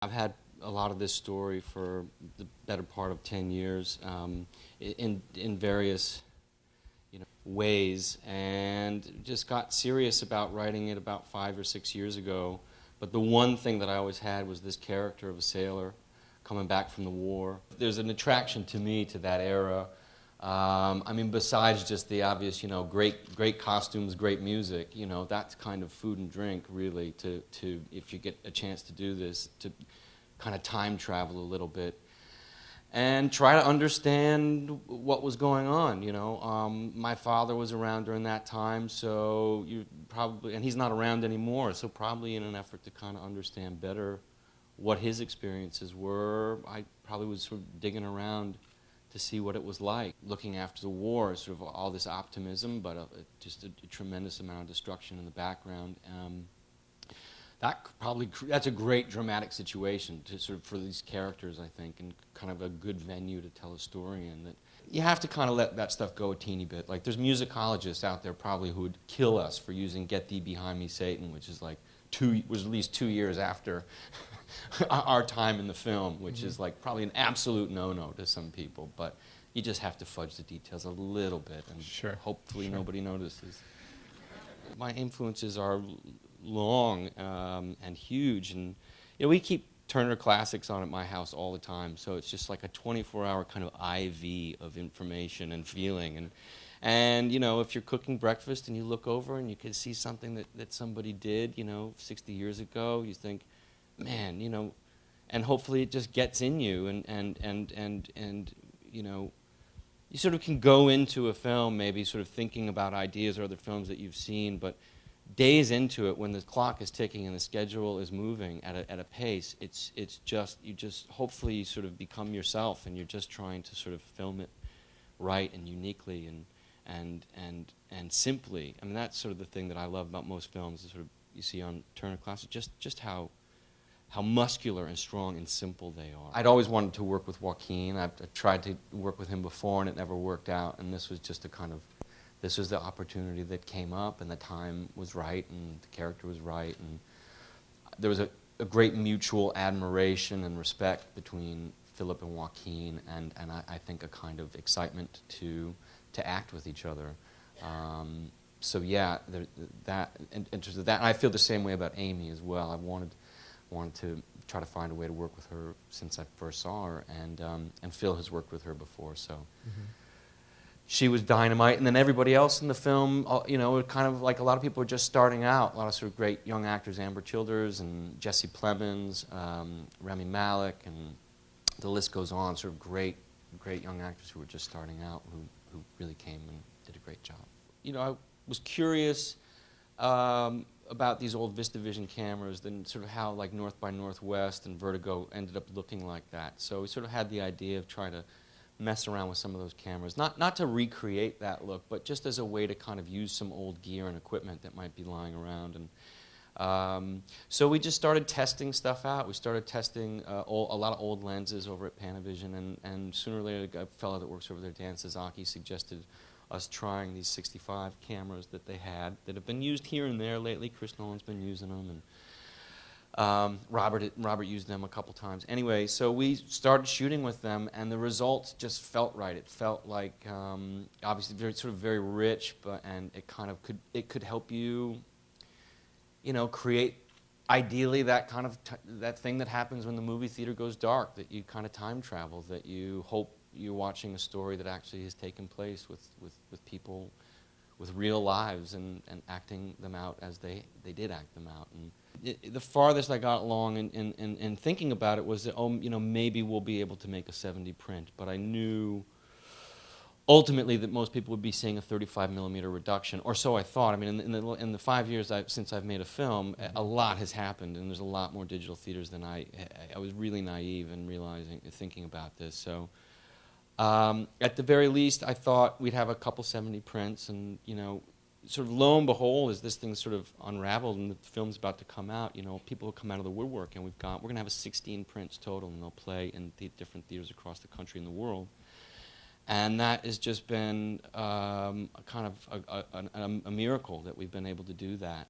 I've had a lot of this story for the better part of 10 years in various ways, and just got serious about writing it about 5 or 6 years ago. But the one thing that I always had was this character of a sailor coming back from the war. There's an attraction to me to that era. I mean, besides just the obvious, great costumes, great music, that's kind of food and drink, really, to if you get a chance to do this, to kind of time travel a little bit and try to understand what was going on. My father was around during that time, so and he's not around anymore, so probably in an effort to kind of understand better what his experiences were, I probably was sort of digging around to see what it was like. Looking after the war, sort of all this optimism, but just a tremendous amount of destruction in the background. That's a great dramatic situation to sort of for these characters, I think, and kind of a good venue to tell a story in. That you have to kind of let that stuff go a teeny bit. Like there's musicologists out there probably who would kill us for using "Get Thee Behind Me, Satan," which is like was at least 2 years after our time in the film, which is like probably an absolute no-no to some people. But you just have to fudge the details a little bit, and hopefully nobody notices. My influences are long and huge, and we keep Turner Classics on at my house all the time, so it's just like a 24-hour kind of IV of information and feeling. And if you're cooking breakfast and you look over and you can see something that somebody did 60 years ago, you think, man, and hopefully it just gets in you, and you sort of can go into a film maybe sort of thinking about ideas or other films that you've seen, but days into it, when the clock is ticking and the schedule is moving at a pace, you just hopefully you sort of become yourself, and you're just trying to sort of film it right and uniquely and simply. I mean, that's sort of the thing that I love about most films, is sort of you see on Turner Classic, just how muscular and strong and simple they are. I'd always wanted to work with Joaquin. I've tried to work with him before, and it never worked out. And this was just this was the opportunity that came up, and the time was right, and the character was right, and there was a great mutual admiration and respect between Philip and Joaquin, and I think a kind of excitement to act with each other. So yeah, interested in that. And I feel the same way about Amy as well. I wanted to try to find a way to work with her since I first saw her, and Phil has worked with her before, so she was dynamite. And then everybody else in the film, kind of like a lot of people are just starting out. A lot of sort of great young actors, Amber Childers and Jesse Plemons, Rami Malek, and the list goes on. Sort of great young actors who were just starting out, who really came and did a great job. I was curious about these old VistaVision cameras, and sort of how like North by Northwest and Vertigo ended up looking like that. So we sort of had the idea of trying to mess around with some of those cameras, not to recreate that look, but just as a way to kind of use some old gear and equipment that might be lying around. And so we just started testing stuff out. We started testing a lot of old lenses over at Panavision, and sooner or later a fellow that works over there, Dan Sasaki, suggested us trying these 65 cameras that they had that have been used here and there lately. Chris Nolan's been using them, and Robert used them a couple times. Anyway, so we started shooting with them, and the results just felt right. It felt like obviously very rich, and it could help you, create ideally that kind of that thing that happens when the movie theater goes dark, that you kind of time travel, that you hope you're watching a story that actually has taken place with people with real lives, and acting them out as they did act them out. And the farthest I got along in thinking about it was that, maybe we'll be able to make a 70 print, but I knew ultimately that most people would be seeing a 35 millimeter reduction, or so I thought. I mean, in the 5 years since I've made a film, a lot has happened, and there's a lot more digital theaters than I was really naive in thinking about this. So at the very least, I thought we'd have a couple 70 prints, and sort of lo and behold, as this thing sort of unraveled and the film's about to come out, people will come out of the woodwork, and we're going to have 16 prints total, and they'll play in different theaters across the country and the world. And that has just been a kind of a miracle that we've been able to do that.